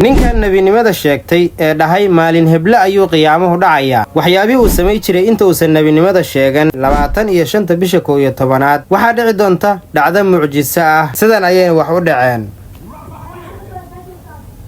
ninkan nabinimada sheegtay ee dhahay maalin heble ayuu qiyaamuhu dhacayaa waxyaabii uu samay jiray inta uusan nabinimada sheegan 25 bisha 11aad waxaa dhici doonta dhacdo mucjiso ah sidan ayay wax u dhaceen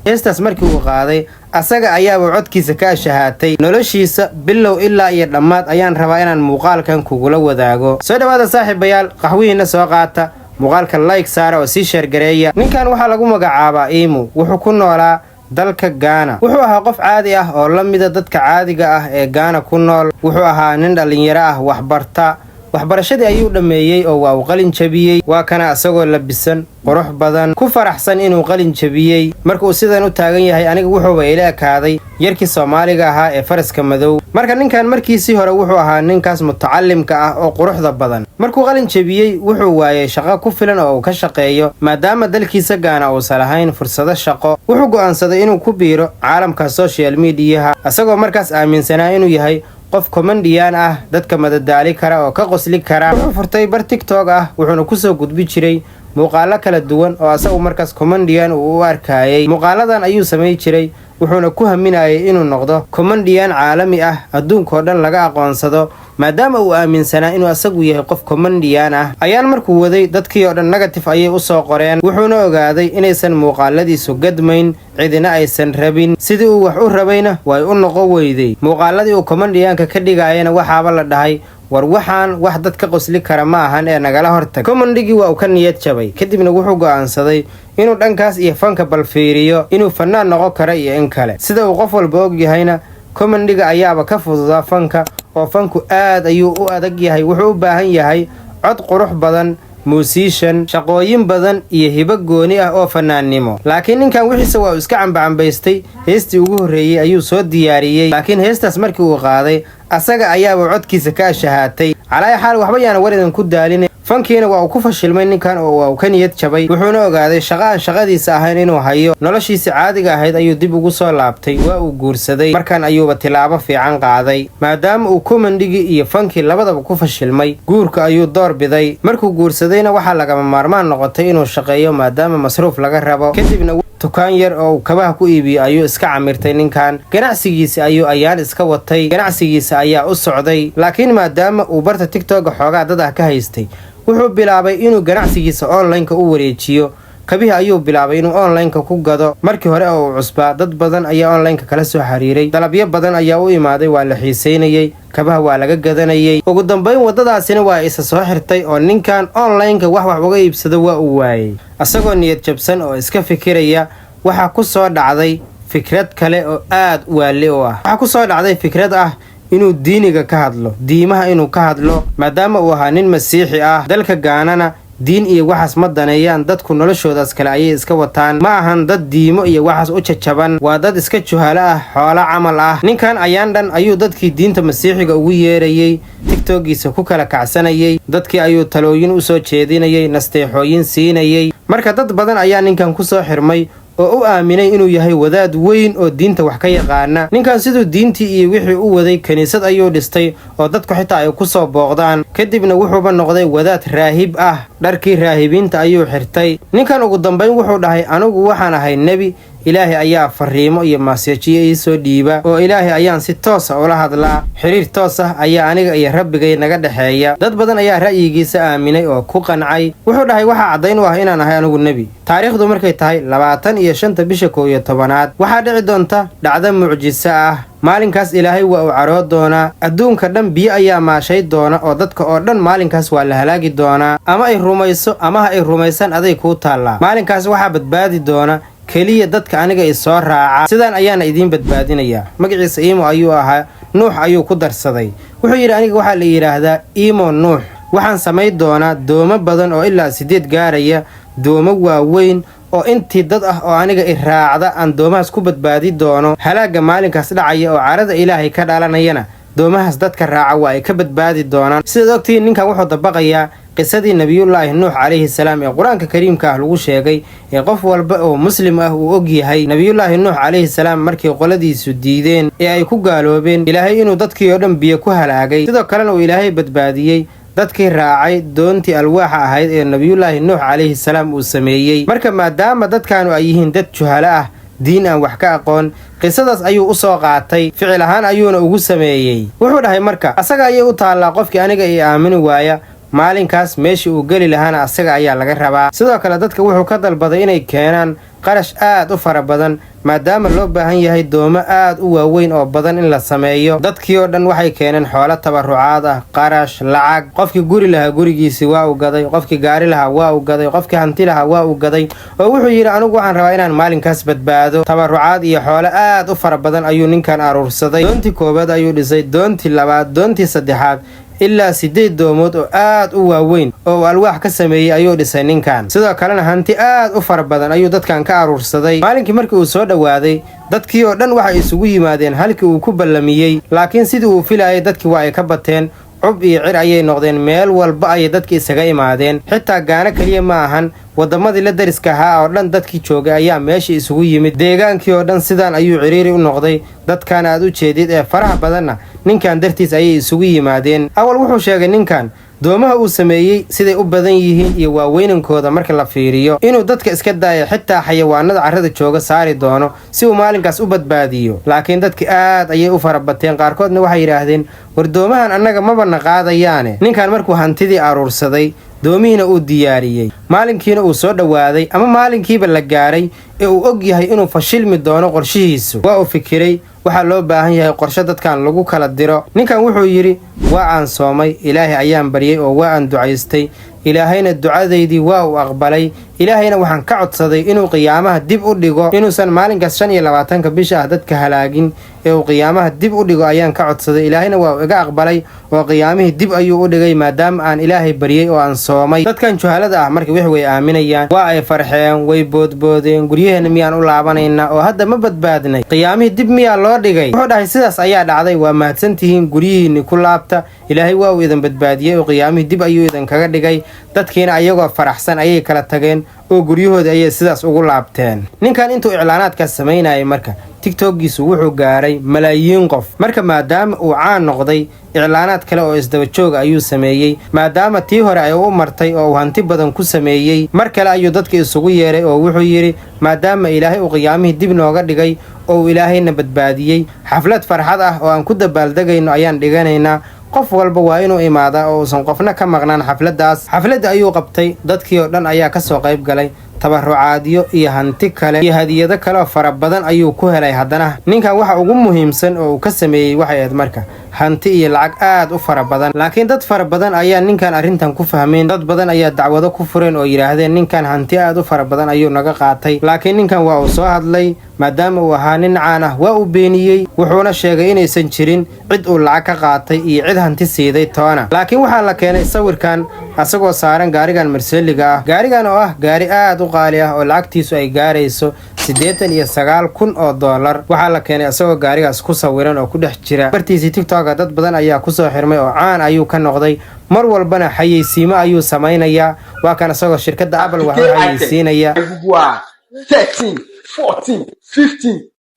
heestaas markii uu qaaday asaga ayaaba codkiisa ka shahaatay noloshiisa bilow ilaa iyo dhammaad ayaan rabaa inaan muuqaalkan kugula wadaago soo dhawaada saaxiibayaal qaxwihiina soo qaata muuqaalka like saara oo sii share gareeya ninkan waxaa lagu magacaabaa Imo wuxuu ku noolaa dalka Ghana wuxuu ahaa qof caadi ah oo la mid ah dadka caadiga ah ee Ghana ku nool wuxuu ahaa nin dhalinyaro ah waxbarashadii ayuu dhameeyay oo waa uu qalin jabiyay waa kana asagoo labisan qurux badan ku faraxsan inuu qalin jabiyay markuu sidan u taagan yahay aniga wuxuu ila ekaaday yarkii Soomaaliga ahaa ee faraska madow marka ninkan markiisii hore wuxuu ahaa ninkaas mutacallimka ah oo quruxda badan markuu qalin jabiyay wuxuu waayay shaqo ku filan oo uu ka shaqeeyo maadaama dalkiisa Ghana uu salahayn fursado shaqo wuxuu go'aansaday inuu ku biiro caalamka social media asagoo markaas aaminsanaa inuu yahay qof comedian ah dadka madadaali kara oo ka qosli kara wuxuu furtay bar TikTok ah wuxuuna ku soo gudbi jiray muuqaalo kala duwan oo asagu markaas comedian uu u arkayay muuqaaladan ayuu sameey jiray wuxuuna ku haminayay inuu noqdo comedian caalami ah adduunka oo dhan laga aqoonsado maadaama uu aaminsanaa inuu asagu yahay qof comedian ah ayaan markuu waday dadkii oo dhan negative ayay u soo qoreen wuxuuna ogaaday inaysan muuqaaladiisu gadmayn cidina aysan rabin sidii uu wax u rabayna way u noqon weyday muuqaaladii uu comedianka ka dhigayana waxaaba la dhahay war waxaan wax dad ka qosli kara ma ahan ee nagala hortag comedy-gii waa uu ka niyad jabay kadibna wuxuu go'aansaday inuu dhankaas iyo fanka balfiiriyo inuu fanaan noqon karo iyo in kale sida uu qof walba og yahayna comedy-ga ayaaba ka fududaa fanka oo fanku aad ayuu u adag yahay wuxuu u baahan yahay cod qurux badan musician shaqooyin badan iyo hibo gooni ah oo fanaannimo laakiin ninkan wixiisa waa iska cambacampaystay heestii ugu horeeyay ayuu soo diyaariyay laakiin heestaas markii uu qaaday asaga ayaaba codkiisa ka shahaatay calaa xaal waxba yaana waridan ku daalin fankiina waa uu ku fashilmay ninkan oo waa uu ka niyad jabay wuxuuna ogaaday shaqadiisa ahayn inuu hayo noloshiisa caadiga ahayd ayuu dib ugu soo laabtay waa uu guursaday markan ayuuba tilaabo fiican qaaday maadaama uu comedy-gi iyo fankii labadaba ku fashilmay guurka ayuu door biday markuu guursadayna waxaa lagama maarmaan noqotay inuu shaqeeyo maadaama masruuf laga rabo kadibna dukaan yar oo kabaha ku iibiyo ayuu iska camirtay ninkan ganacsigiisa ayaan iska watay ganacsigiisa ayaa u socday laakiin maadaama uu barta TikTok xoogaa dad ah ka haystay wuxuu bilaabay inuu ganacsigiisa online-ka u wareejiyo kabihii ayuu bilaabay inuu online-ka ku gado markii hore oo uu cusbaa dad badan ayaa online-ka kala soo xiriiray dalabyo badan ayaa u imaaday waa la xiiseynayay kabaha waa laga gadanayay ugu dambeyn wadadaasina waa isa soo xirtay oo ninkan online-ka wax uga iibsado waa uu waayay asagoo niyad jabsan oo iska fikiraya waxaa ku soo dhacday fikrad kale oo aad u waali u ah waxaa ku soo dhacday fikrad ah inuu diiniga ka hadlo diimaha inuu ka hadlo maadaama uu ahaa nin masiixi ah dalka Gaanana diin iyo waxaas ma daneeyaan dadku noloshoodaas kale ayay iska wataan ma ahan dad diimo iyo waxaas u jajaban waa dad iska juhalo ah xoolo camal ah ninkan ayaan dhan ayuu dadkii diinta masiixiga ugu yeerayay TikTok-giisa ku kala kacsanayay dadkii ayuu talooyin u soo jeedinayay nasteexooyin siinayay marka dad badan ayaa ninkan ku soo xirmay oo u aaminay inuu yahay wadaad weyn oo diinta wax ka yaqaana ninkan siduu diintii iyo wixii u waday kaniisad ayuu dhistay oo dadku xitaa ay ku soo booqdaan kadibna wuxuuba noqday wadaad raahib ah dharkii raahibiinta ayuu xirtay ninkan ugu dambeyn wuxuu dhahay anigu waxaan ahay nebi ilaahay ayaa fariimo iyo masaajiyo ii soo dhiiba oo ilaahay ayaan si toos ah ula hadlaa xiriir toos ah ayaa aniga iyo rabbigay naga dhaxeeya dad badan ayaa ra'yigiisa aaminay oo ku qancay wuxuu dhahay waxa cadayn u ah inaan ahay anigu nebi taariikhdu markay tahay 25 bisha 11aad waxaa dhici doonta dhacdo mucjiso ah maalinkaas ilaahay waa uu caroo doonaa adduunka dhan biyo ayaa maashay doona oo dadka oo dhan maalinkaas waa la halaagi doonaa ama ay rumayso ama ay rumaysan aday ku taala maalinkaas waxaa badbaadi doona kaliya dadka aniga ay soo raaca sidaan ayaana idin badbaadinaya magaciisa Imo ayuu ahaa Nuux ayuu ku darsaday wuxuu yiri aniga waxa la yiraahdaa Imo Nuux waxaan sameey doonaa doomo badan oo ilaa 8 gaaraya doomo waaweyn oo intii dad ah oo aniga i raacda aan doomahaas ku badbaadi doono halaaga maalinkaas dhacaya oo carada ilaahay ka dhalanayana doomahaas dadka raaca waa ay ka badbaadi doonaan sida ogtiin ninkan wuxuu dabaqayaa qisadii nabiyullaahi nuux calayhi salaam ee quraanka kariimka ah lagu sheegay ee qof walba oo muslim ah uu og yahay nabiyullaahi nuux calayhi salaam markii qoladiisu diideen ee ay ku gaaloobeen ilaahay inuu dadkii oo dhan biyo ku halaagay sidoo kalena uu ilaahay badbaadiyey dadkii raacay doontii alwaaxa ahayd ee nabiyullaahi nuux calayhi salaam uu sameeyey marka maadaama dadkaanu ay yihiin dad juhalo ah diin aan wax ka aqoon qisadaas ayuu u soo qaatay ficil ahaan ayuuna ugu sameeyey wuxuu dhahay marka asaga ayay u taallaa qofkii aniga ii aamini waaya maalinkaas meeshii uu geli lahaana asaga ayaa laga rabaa sidoo kale dadka wuxuu ka dalbaday inay keenaan qarash aad u fara badan maadaama loo baahan yahay doomo aad u waaweyn oo badan in la sameeyo dadkii oo dhan waxay keeneen xoolo tabarucaad ah qarash lacag qofkii guri lahaa gurigiisii waa u gaday qofkii gaari lahaa waa u gaday qofkii hanti lahaa waa u gaday oo wuxuu yidhi anigu waxaan rabaa inaan maalinkaas badbaado tabarucaad iyo xoolo aad u fara badan ayuu ninkan aruursaday doontii koowaad ayuu dhisay doontii labaad doontii saddexaad ilaa 8 doomood oo aad u waaweyn oo alwaax ka sameeyay ayuu dhisay ninkan sidoo kalena hanti aad u fara badan ayuu dadkan ka aruursaday maalinkii markii uu soo dhawaaday dadkii oo dhan waxay isugu yimaadeen halkii uu ku ballamiyay laakiin sidii uu filayay dadkii waa ay ka bateen cub iyo cir ayay noqdeen meel walba ayay dadkii isaga imaadeen xitaa gaana kaliya ma ahan wadamadii la dariska ahaa oo dhan dadkii joogay ayaa meesha isugu yimid deegaankii oo dhan sidaan ayuu ciriiri u noqday dadkan aad u jeedid ee faraha badanna ninkan dartiis ayay isugu yimaadeen awal wuxuu sheegay ninkan doomaha uu sameeyey siday u badan yihiin iyo waaweynankooda marka la fiiriyo inuu dadka iska daayo xitaa xayawaanada carrada jooga saari doono si uu maalinkaas u badbaadiyo laakiin dadki aad ayay u farabateen qaarkoodna waxay yidhaahdeen war doomahan annaga mabana qaadayaane ninkan markuu hantidii aruursaday doomihiina uu diyaariyey maalinkiina uu soo dhawaaday ama maalinkiiba la gaaray ee uu og yahay inuu fashilmi doono qorshihiisu waa uu fikiray waxaa loo baahan yahay qorshe dadkan lagu kala diro ninkan wuxuu yidhi waa aan soomay ilaahay ayaan baryay oo waa aan ducaystay ilaahayna ducadaydii waa uu aqbalay ilaahayna waxaan ka codsaday inuu qiyaamaha dib u dhigo inuusan maalinkaas 25 bisha ah dadka halaagin ee uu qiyaamaha dib u dhigo ayaan ka codsaday ilaahayna waa uu iga aqbalay oo qiyaamihii dib ayuu u dhigay maadaama aan ilaahay baryay oo aan soomay dadkan juhalada ah markii wax way aaminayaan waa ay farxeen way boodboodeen guryaheena miyaan u laabanaynaa oo hadda ma badbaadnay qiyaamihii dib miyaa loo dhigay wuxuu dhahay sidaas ayaa dhacday waa mahadsantihiin guryihiinni ku laabta ilaahay waa uu idin badbaadiyey oo qiyaamihii dib ayuu idin kaga dhigay dadkiina ayagoo faraxsan ayay kala tageen oo guryahooda ayay sidaas ugu laabteen ninkan intuu iclaanaadkaas samaynayay marka tiktokiisu wuxuu gaaray malaayiin qof marka maadaama uu caan noqday iclaanaad kale oo isdaba joog ayuu sameeyey maadaama tii hore ay u martay oo uu hanti badan ku sameeyey mar kale ayuu dadka isugu yeeray oo wuxuu yidhi maadaama ilaahay uu qiyaamihii dib nooga dhigay oo uu ilaahayna badbaadiyey xaflad farxad ah oo aan ku dabaaldegayno ayaan dhiganaynaa qof walba waa inuu imaadaa oo uusan qofna ka maqnaan xafladdaas xafladda ayuu qabtay dadkii oo dhan ayaa ka soo qayb galay tabarucaadyo iyo hanti kale iyo hadiyado kale oo fara badan ayuu ku helay haddana ninkan waxa ugu muhiimsan oo uu ka sameeyey waxay ahayd marka hanti iyo lacag aad u fara badan laakiin dad fara badan ayaa ninkan arrintan ku fahmeen dad badan ayaa dacwado ku fureen oo yidhaahdeen ninkan hanti aad u fara badan ayuu naga qaatay laakiin ninkan waa uu soo hadlay maadaama uu ahaa nin caan ah waa uu beeniyey wuxuuna sheegay inaysan jirin cid uu lacag ka qaatay iyo cid hanti siiday toona laakiin waxaa la keenay sawirkan asagoo saaran gaarigan marseeliga ah gaarigan oo ah gaari aad u qaali ah oo lacagtiisu ay gaarayso 89,000 oo dollar waxaa la keenay asagoo gaarigaas ku sawiran oo ku dhex jira bartiisii tiktoka dad badan ayaa ku soo xirmay oo caan ayuu ka noqday mar walbana xayeysiimo ayuu samaynayaa waa kan asagoo shirkadda Apple wax u xayeysiinaya 13,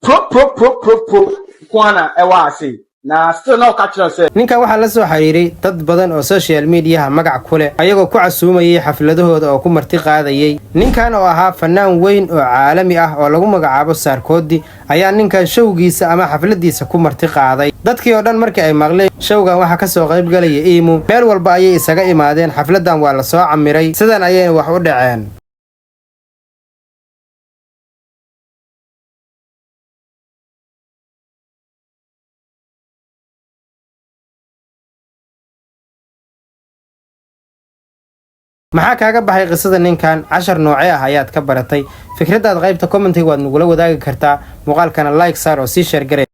14, 15 kwana ewasi na still no catch yourself ninkan waxaa la soo xiriiray dad badan oo social media magac ku leh ayagoo ku casuumayay xafladahooda oo ku marti qaadayay ninkan oo ahaa fanaan weyn oo caalami ah oo lagu magacaabo Sarkozy ayaa ninkan showgiisa ama xafladiisa ku marti qaaday dadkii oo dhan markii ay maqleen showgan waxa ka soo qayb galay Imo meel walba ayay isaga imaadeen xafladan waa la soo camiray sidan ayay wax u dhaceen maxaa kaaga baxay qisada ninkan 10 noocee ah ayaad ka baratay fikradaad qaybta commentiga waad nagula wadaagi kartaa muuqaalkana like saar oo sii share garee